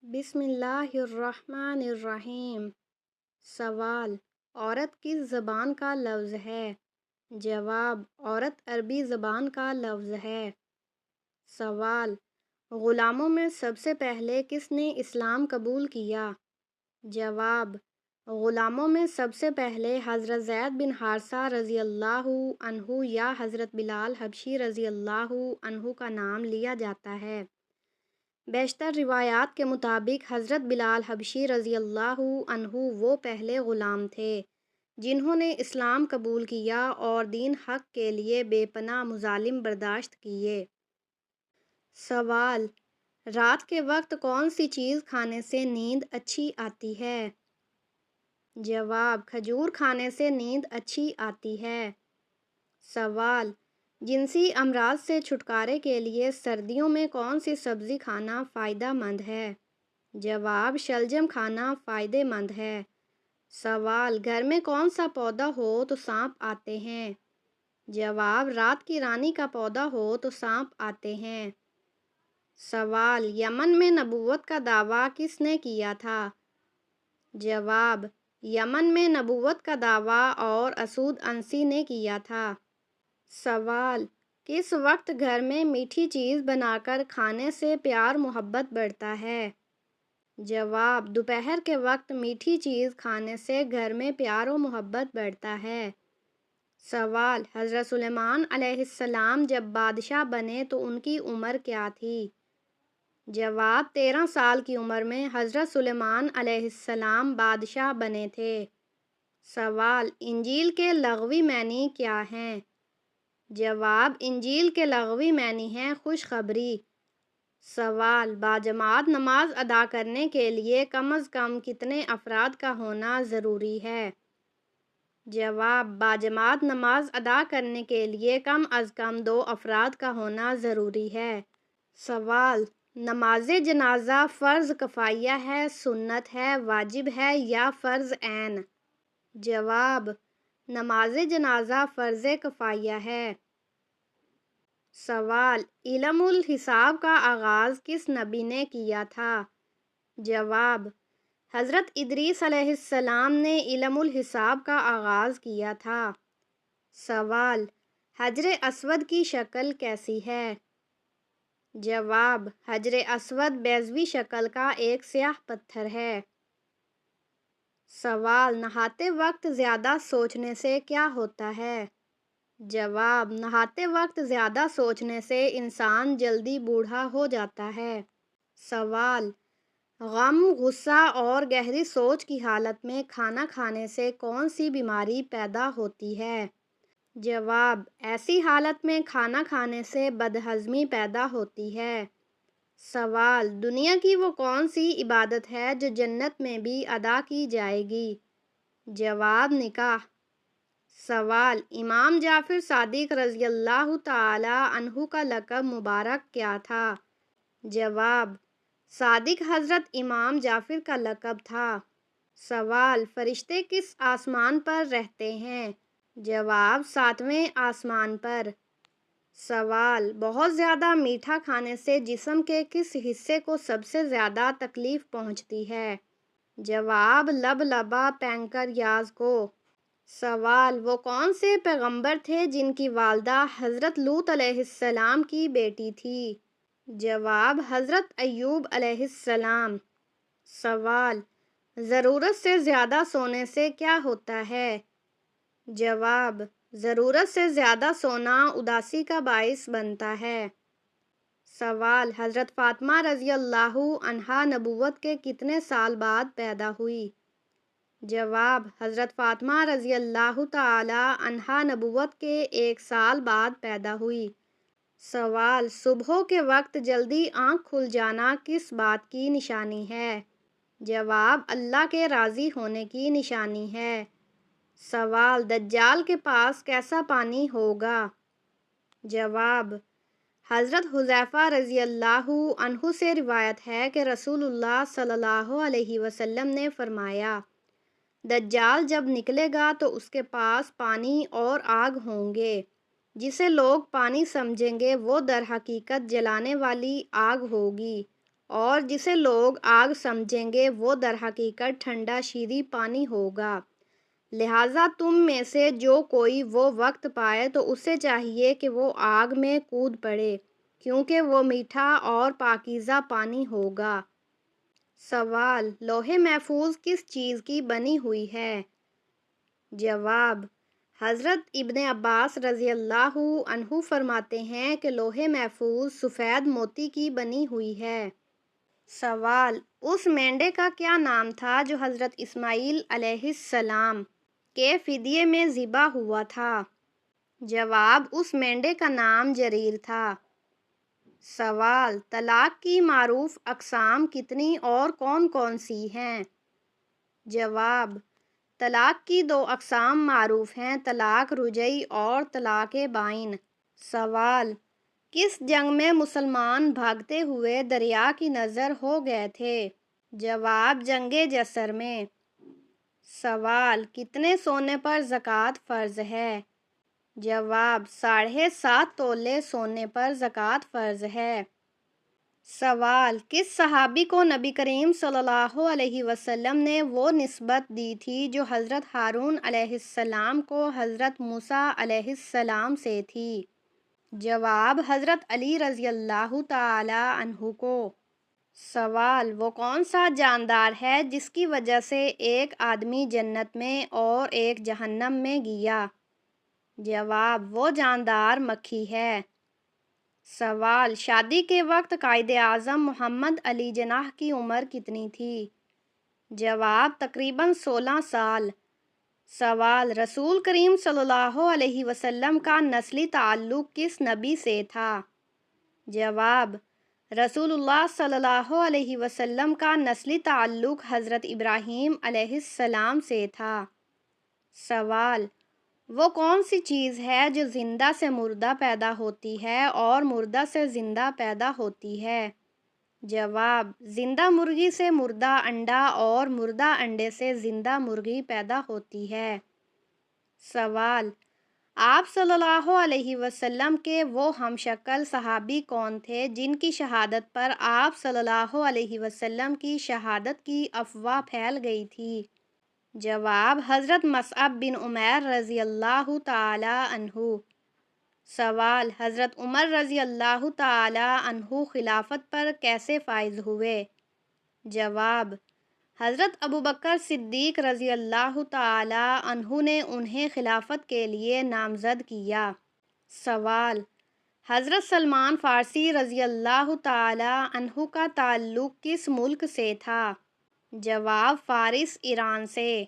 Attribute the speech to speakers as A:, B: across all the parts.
A: بسم اللہ الرحمن الرحیم۔ سوال: عورت کس زبان کا لفظ ہے؟ جواب: عورت عربی زبان کا لفظ ہے۔ سوال: غلاموں میں سب سے پہلے کس نے اسلام قبول کیا؟ جواب: غلاموں میں سب سے پہلے حضرت زید بن حارثہ رضی اللہ عنہ یا حضرت بلال حبشی رضی اللہ عنہ کا نام لیا جاتا ہے۔ بیشتر روایات کے مطابق حضرت بلال حبشی رضی اللہ عنہ وہ پہلے غلام تھے جنہوں نے اسلام قبول کیا اور دین حق کے لیے بے پناہ مظالم برداشت کیے۔ سوال: رات کے وقت کون سی چیز کھانے سے نیند اچھی آتی ہے؟ جواب: کھجور کھانے سے نیند اچھی آتی ہے۔ سوال: جنسی امراض سے چھٹکارے کے لیے سردیوں میں کون سی سبزی کھانا فائدہ مند ہے؟ جواب: شلجم کھانا فائدہ مند ہے۔ سوال: گھر میں کون سا پودا ہو تو سانپ آتے ہیں؟ جواب: رات کی رانی کا پودا ہو تو سانپ آتے ہیں۔ سوال: یمن میں نبوت کا دعویٰ کس نے کیا تھا؟ جواب: یمن میں نبوت کا دعویٰ اور اسود عنسی نے کیا تھا۔ سوال: کس وقت گھر میں میٹھی چیز بنا کر کھانے سے پیار محبت بڑھتا ہے؟ جواب: دوپہر کے وقت میٹھی چیز کھانے سے گھر میں پیار و محبت بڑھتا ہے۔ سوال: حضرت سلیمان علیہ السلام جب بادشاہ بنے تو ان کی عمر کیا تھی؟ جواب: 13 سال کی عمر میں حضرت سلیمان علیہ السلام بادشاہ بنے تھے۔ سوال: انجیل کے لغوی معنی کیا ہیں؟ جواب: انجیل کے لغوی معنی ہیں خوشخبری۔ سوال: باجماعت نماز ادا کرنے کے لیے کم از کم کتنے افراد کا ہونا ضروری ہے؟ جواب: باجماعت نماز ادا کرنے کے لیے کم از کم 2 افراد کا ہونا ضروری ہے۔ سوال: نماز جنازہ فرض کفائیہ ہے، سنت ہے، واجب ہے یا فرض عین؟ جواب: نماز جنازہ فرض کفائیہ ہے۔ سوال: علم الحساب کا آغاز کس نبی نے کیا تھا؟ جواب: حضرت ادریس علیہ السلام نے علم الحساب کا آغاز کیا تھا۔ سوال: حجر اسود کی شکل کیسی ہے؟ جواب: حجر اسود بیضوی شکل کا ایک سیاہ پتھر ہے۔ سوال: نہاتے وقت زیادہ سوچنے سے کیا ہوتا ہے؟ جواب: نہاتے وقت زیادہ سوچنے سے انسان جلدی بوڑھا ہو جاتا ہے۔ سوال: غم، غصہ اور گہری سوچ کی حالت میں کھانا کھانے سے کون سی بیماری پیدا ہوتی ہے؟ جواب: ایسی حالت میں کھانا کھانے سے بدہضمی پیدا ہوتی ہے۔ سوال: دنیا کی وہ کون سی عبادت ہے جو جنت میں بھی ادا کی جائے گی؟ جواب: نکاح۔ سوال: امام جعفر صادق رضی اللہ تعالی عنہ کا لقب مبارک کیا تھا؟ جواب: صادق حضرت امام جعفر کا لقب تھا۔ سوال: فرشتے کس آسمان پر رہتے ہیں؟ جواب: 7ویں آسمان پر۔ سوال: بہت زیادہ میٹھا کھانے سے جسم کے کس حصے کو سب سے زیادہ تکلیف پہنچتی ہے؟ جواب: لبلبہ پینکریاز کو۔ سوال: وہ کون سے پیغمبر تھے جن کی والدہ حضرت لوط علیہ السلام کی بیٹی تھی؟ جواب: حضرت ایوب علیہ السلام۔ سوال: ضرورت سے زیادہ سونے سے کیا ہوتا ہے؟ جواب: ضرورت سے زیادہ سونا اداسی کا باعث بنتا ہے۔ سوال: حضرت فاطمہ رضی اللہ عنہا نبوت کے کتنے سال بعد پیدا ہوئی؟ جواب: حضرت فاطمہ رضی اللہ تعالی عنہا نبوت کے 1 سال بعد پیدا ہوئی۔ سوال: صبح کے وقت جلدی آنکھ کھل جانا کس بات کی نشانی ہے؟ جواب: اللہ کے راضی ہونے کی نشانی ہے۔ سوال: دجال کے پاس کیسا پانی ہوگا؟ جواب: حضرت حذیفہ رضی اللہ عنہ سے روایت ہے کہ رسول اللہ صلی اللہ علیہ وسلم نے فرمایا، دجال جب نکلے گا تو اس کے پاس پانی اور آگ ہوں گے، جسے لوگ پانی سمجھیں گے وہ در حقیقت جلانے والی آگ ہوگی، اور جسے لوگ آگ سمجھیں گے وہ در حقیقت ٹھنڈا شیریں پانی ہوگا۔ لہٰذا تم میں سے جو کوئی وہ وقت پائے تو اسے چاہیے کہ وہ آگ میں کود پڑے، کیونکہ وہ میٹھا اور پاکیزہ پانی ہوگا۔ سوال: لوح محفوظ کس چیز کی بنی ہوئی ہے؟ جواب: حضرت ابن عباس رضی اللہ عنہ فرماتے ہیں کہ لوح محفوظ سفید موتی کی بنی ہوئی ہے۔ سوال: اس مینڈے کا کیا نام تھا جو حضرت اسماعیل علیہ السلام کے فدیے میں ذبح ہوا تھا؟ جواب: اس مینڈے کا نام جریر تھا۔ سوال: طلاق کی معروف اقسام کتنی اور کون کون سی ہیں؟ جواب: طلاق کی 2 اقسام معروف ہیں، طلاق رجعی اور طلاق بائن۔ سوال: کس جنگ میں مسلمان بھاگتے ہوئے دریا کی نظر ہو گئے تھے؟ جواب: جنگ جسر میں۔ سوال: کتنے سونے پر زکوٰۃ فرض ہے؟ جواب: 7.5 تولے سونے پر زکوٰۃ فرض ہے۔ سوال: کس صحابی کو نبی کریم صلی اللہ علیہ وسلم نے وہ نسبت دی تھی جو حضرت ہارون علیہ السلام کو حضرت موسیٰ علیہ السلام سے تھی؟ جواب: حضرت علی رضی اللہ تعالی عنہ کو۔ سوال: وہ کون سا جاندار ہے جس کی وجہ سے ایک آدمی جنت میں اور ایک جہنم میں گیا؟ جواب: وہ جاندار مکھی ہے۔ سوال: شادی کے وقت قائد اعظم محمد علی جناح کی عمر کتنی تھی؟ جواب: تقریباً 16 سال۔ سوال: رسول کریم صلی اللہ علیہ وسلم کا نسلی تعلق کس نبی سے تھا؟ جواب: رسول اللہ صلی اللہ علیہ وسلم کا نسلی تعلق حضرت ابراہیم علیہ السلام سے تھا۔ سوال: وہ کون سی چیز ہے جو زندہ سے مردہ پیدا ہوتی ہے اور مردہ سے زندہ پیدا ہوتی ہے؟ جواب: زندہ مرغی سے مردہ انڈا اور مردہ انڈے سے زندہ مرغی پیدا ہوتی ہے۔ سوال: آپ صلی اللہ علیہ وسلم کے وہ ہم شکل صحابی کون تھے جن کی شہادت پر آپ صلی اللہ علیہ وسلم کی شہادت کی افواہ پھیل گئی تھی؟ جواب: حضرت مصعب بن عمیر رضی اللہ تعالی عنہ۔ سوال: حضرت عمر رضی اللہ تعالی عنہ خلافت پر کیسے فائز ہوئے؟ جواب: حضرت ابوبکر صدیق رضی اللہ تعالی عنہ نے انہیں خلافت کے لیے نامزد کیا۔ سوال: حضرت سلمان فارسی رضی اللہ تعالی عنہ کا تعلق کس ملک سے تھا؟ جواب: فارس، ایران سے۔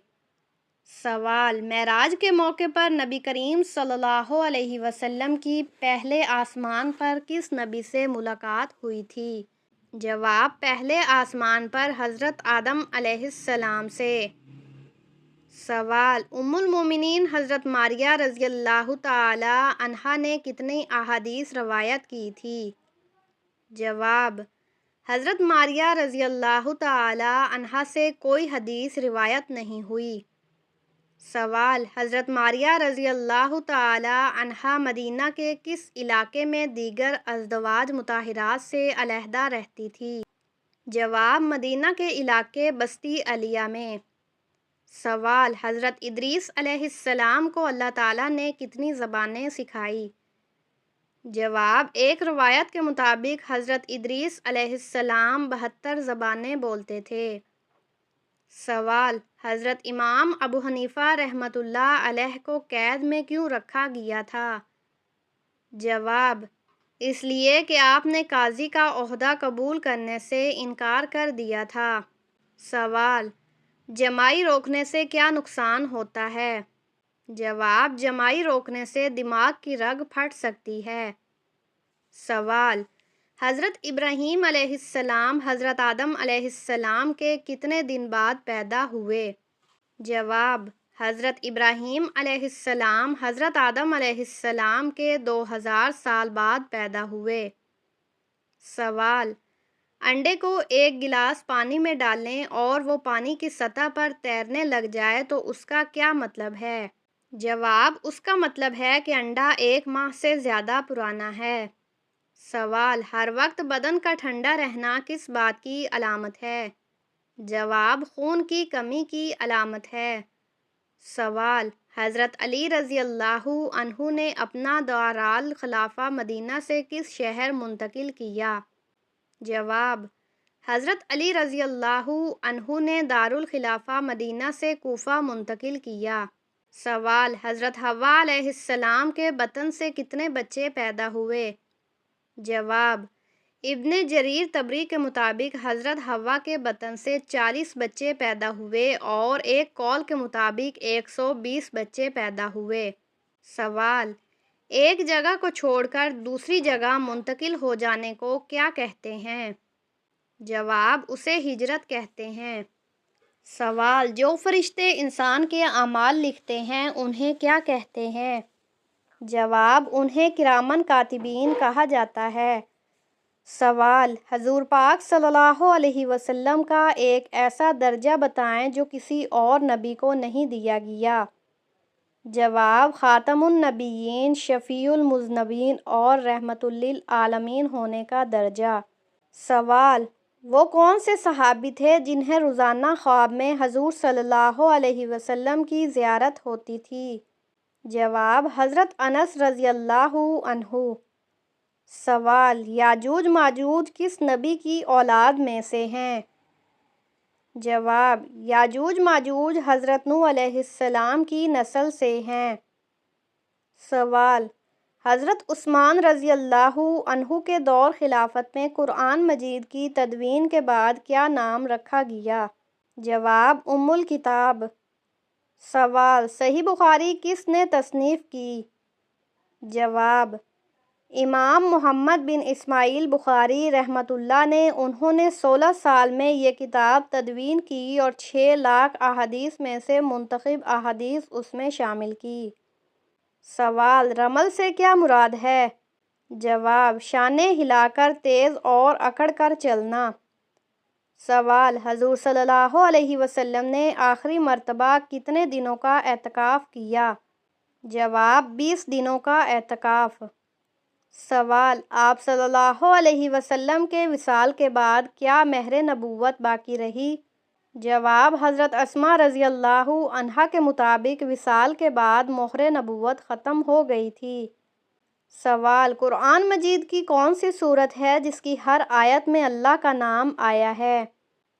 A: سوال: معراج کے موقع پر نبی کریم صلی اللہ علیہ وسلم کی پہلے آسمان پر کس نبی سے ملاقات ہوئی تھی؟ جواب: پہلے آسمان پر حضرت آدم علیہ السلام سے۔ سوال: ام المومنین حضرت ماریہ رضی اللہ تعالی عنہا نے کتنی احادیث روایت کی تھی؟ جواب: حضرت ماریہ رضی اللہ تعالی عنہا سے کوئی حدیث روایت نہیں ہوئی۔ سوال: حضرت ماریہ رضی اللہ تعالی عنہا مدینہ کے کس علاقے میں دیگر ازدواج مطہرات سے علیحدہ رہتی تھی؟ جواب: مدینہ کے علاقے بستی علیہ میں۔ سوال: حضرت ادریس علیہ السلام کو اللہ تعالیٰ نے کتنی زبانیں سکھائی؟ جواب: ایک روایت کے مطابق حضرت ادریس علیہ السلام 72 زبانیں بولتے تھے۔ سوال: حضرت امام ابو حنیفہ رحمۃ اللہ علیہ کو قید میں کیوں رکھا گیا تھا؟ جواب: اس لیے کہ آپ نے قاضی کا عہدہ قبول کرنے سے انکار کر دیا تھا۔ سوال: جمائی روکنے سے کیا نقصان ہوتا ہے؟ جواب: جمائی روکنے سے دماغ کی رگ پھٹ سکتی ہے۔ سوال: حضرت ابراہیم علیہ السلام حضرت آدم علیہ السلام کے کتنے دن بعد پیدا ہوئے؟ جواب: حضرت ابراہیم علیہ السلام حضرت آدم علیہ السلام کے 2000 سال بعد پیدا ہوئے۔ سوال: انڈے کو ایک گلاس پانی میں ڈالیں اور وہ پانی کی سطح پر تیرنے لگ جائے تو اس کا کیا مطلب ہے؟ جواب: اس کا مطلب ہے کہ انڈا 1 ماہ سے زیادہ پرانا ہے۔ سوال: ہر وقت بدن کا ٹھنڈا رہنا کس بات کی علامت ہے؟ جواب: خون کی کمی کی علامت ہے۔ سوال: حضرت علی رضی اللہ عنہ نے اپنا دارالخلافہ مدینہ سے کس شہر منتقل کیا؟ جواب: حضرت علی رضی اللہ عنہ نے دارالخلافہ مدینہ سے کوفہ منتقل کیا۔ سوال: حضرت حوا علیہ السلام کے بطن سے کتنے بچے پیدا ہوئے؟ جواب: ابن جریر طبری کے مطابق حضرت حوا کے بطن سے 40 بچے پیدا ہوئے اور ایک قول کے مطابق 120 بچے پیدا ہوئے۔ سوال: ایک جگہ کو چھوڑ کر دوسری جگہ منتقل ہو جانے کو کیا کہتے ہیں؟ جواب: اسے ہجرت کہتے ہیں۔ سوال: جو فرشتے انسان کے اعمال لکھتے ہیں انہیں کیا کہتے ہیں؟ جواب: انہیں کرامن کاتبین کہا جاتا ہے۔ سوال: حضور پاک صلی اللہ علیہ وسلم کا ایک ایسا درجہ بتائیں جو کسی اور نبی کو نہیں دیا گیا۔ جواب: خاتم النبیین، شفیع المذنبین اور رحمت للعالمین ہونے کا درجہ۔ سوال: وہ کون سے صحابی تھے جنہیں روزانہ خواب میں حضور صلی اللہ علیہ وسلم کی زیارت ہوتی تھی؟ جواب: حضرت انس رضی اللہ عنہ۔ سوال: یاجوج ماجوج کس نبی کی اولاد میں سے ہیں؟ جواب: یاجوج ماجوج حضرت نوح علیہ السلام کی نسل سے ہیں۔ سوال: حضرت عثمان رضی اللہ عنہ کے دور خلافت میں قرآن مجید کی تدوین کے بعد کیا نام رکھا گیا؟ جواب: ام الکتاب۔ سوال: صحیح بخاری کس نے تصنیف کی؟ جواب: امام محمد بن اسماعیل بخاری رحمۃ اللہ نے۔ انہوں نے 16 سال میں یہ کتاب تدوین کی اور 6 لاکھ احادیث میں سے منتخب احادیث اس میں شامل کی۔ سوال: رمل سے کیا مراد ہے؟ جواب: شانے ہلا کر تیز اور اکڑ کر چلنا۔ سوال: حضور صلی اللہ علیہ وسلم نے آخری مرتبہ کتنے دنوں کا اعتکاف کیا؟ جواب: 20 دنوں کا اعتکاف۔ سوال: آپ صلی اللہ علیہ وسلم کے وصال کے بعد کیا مہر نبوت باقی رہی؟ جواب: حضرت اسماء رضی اللہ عنہا کے مطابق وصال کے بعد مہر نبوت ختم ہو گئی تھی۔ سوال: قرآن مجید کی کون سی سورت ہے جس کی ہر آیت میں اللہ کا نام آیا ہے؟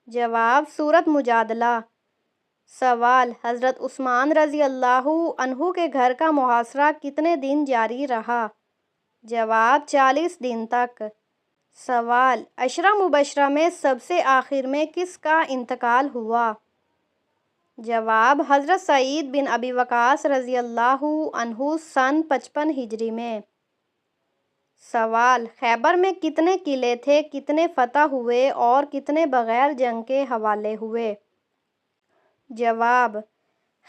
A: جواب: سورۃ مجادلہ۔ سوال: حضرت عثمان رضی اللہ عنہ کے گھر کا محاصرہ کتنے دن جاری رہا؟ جواب: 40 دن تک۔ سوال: عشرہ مبشرہ میں سب سے آخر میں کس کا انتقال ہوا؟ جواب: حضرت سعید بن ابی وقاص رضی اللہ عنہ سن 55 ہجری میں۔ سوال: خیبر میں کتنے قلعے تھے، کتنے فتح ہوئے اور کتنے بغیر جنگ کے حوالے ہوئے؟ جواب: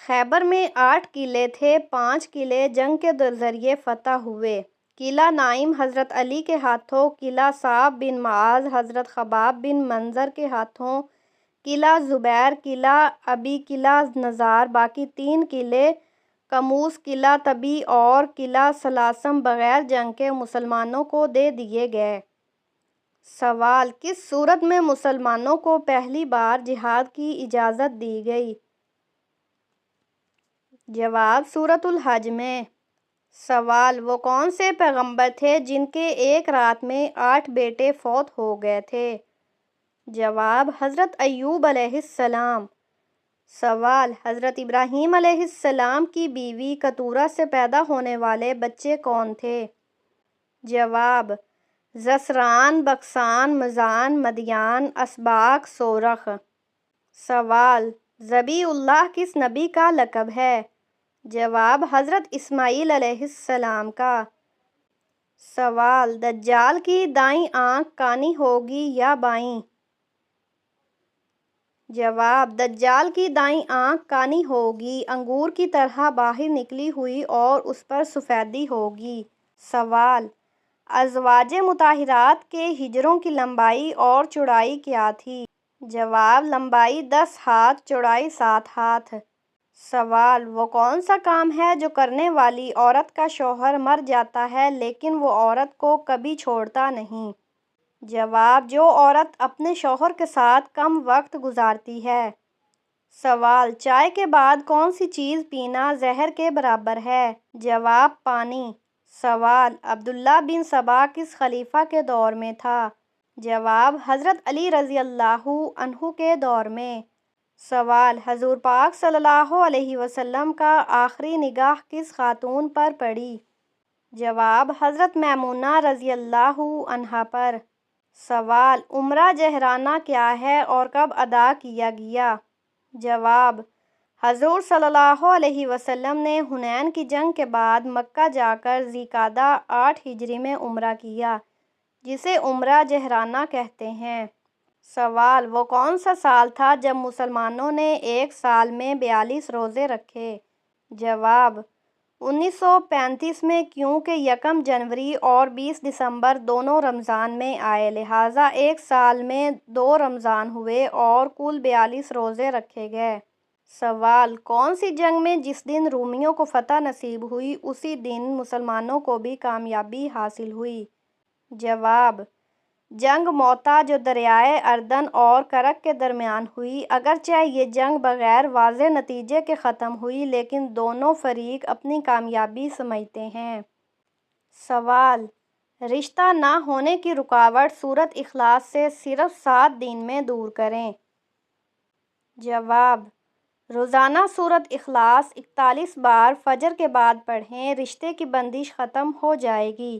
A: خیبر میں 8 قلعے تھے، 5 قلعے جنگ کے ذریعے فتح ہوئے۔ قلعہ نائم حضرت علی کے ہاتھوں، قلعہ صعب بن معاذ حضرت خباب بن منظر کے ہاتھوں، قلعہ زبیر، قلعہ ابی، قلعہ نزار، باقی 3 قلعے کموس، قلعہ طبی اور قلعہ سلاسم بغیر جنگ کے مسلمانوں کو دے دیے گئے۔ سوال: کس صورت میں مسلمانوں کو پہلی بار جہاد کی اجازت دی گئی؟ جواب: سورۃ الحج میں۔ سوال: وہ کون سے پیغمبر تھے جن کے ایک رات میں 8 بیٹے فوت ہو گئے تھے؟ جواب: حضرت ایوب علیہ السلام۔ سوال: حضرت ابراہیم علیہ السلام کی بیوی کتورہ سے پیدا ہونے والے بچے کون تھے؟ جواب: زسران، بکسان، مزان، مدیان، اسباق، سورخ۔ سوال: ذبیح اللہ کس نبی کا لقب ہے؟ جواب: حضرت اسماعیل علیہ السلام کا۔ سوال: دجال کی دائیں آنکھ کانی ہوگی یا بائیں؟ جواب: دجال کی دائیں آنکھ کانی ہوگی، انگور کی طرح باہر نکلی ہوئی اور اس پر سفیدی ہوگی۔ سوال: ازواج مطہرات کے حجروں کی لمبائی اور چوڑائی کیا تھی؟ جواب: لمبائی 10 ہاتھ، چوڑائی 7 ہاتھ۔ سوال: وہ کون سا کام ہے جو کرنے والی عورت کا شوہر مر جاتا ہے لیکن وہ عورت کو کبھی چھوڑتا نہیں؟ جواب: جو عورت اپنے شوہر کے ساتھ کم وقت گزارتی ہے۔ سوال: چائے کے بعد کون سی چیز پینا زہر کے برابر ہے؟ جواب: پانی۔ سوال: عبداللہ بن سبا کس خلیفہ کے دور میں تھا؟ جواب: حضرت علی رضی اللہ عنہ کے دور میں۔ سوال: حضور پاک صلی اللہ علیہ وسلم کا آخری نگاہ کس خاتون پر پڑی؟ جواب: حضرت میمونہ رضی اللہ عنہا پر۔ سوال: عمرہ جہرانہ کیا ہے اور کب ادا کیا گیا؟ جواب: حضور صلی اللہ علیہ وسلم نے حنین کی جنگ کے بعد مکہ جا کر ذی القعدہ 8 ہجری میں عمرہ کیا، جسے عمرہ جہرانہ کہتے ہیں۔ سوال: وہ کون سا سال تھا جب مسلمانوں نے ایک سال میں 42 روزے رکھے؟ جواب: 1935 میں، کیونکہ 1 جنوری اور 20 دسمبر دونوں رمضان میں آئے، لہٰذا ایک سال میں 2 رمضان ہوئے اور کل 42 روزے رکھے گئے۔ سوال: کون سی جنگ میں جس دن رومیوں کو فتح نصیب ہوئی اسی دن مسلمانوں کو بھی کامیابی حاصل ہوئی؟ جواب: جنگ موتا جو دریائے اردن اور کرک کے درمیان ہوئی۔ اگرچہ یہ جنگ بغیر واضح نتیجے کے ختم ہوئی لیکن دونوں فریق اپنی کامیابی سمجھتے ہیں۔ سوال: رشتہ نہ ہونے کی رکاوٹ سورۃ اخلاص سے صرف 7 دن میں دور کریں۔ جواب: روزانہ سورۃ اخلاص 41 بار فجر کے بعد پڑھیں، رشتے کی بندش ختم ہو جائے گی۔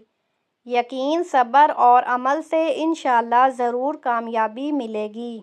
A: یقین، صبر اور عمل سے انشاءاللہ ضرور کامیابی ملے گی۔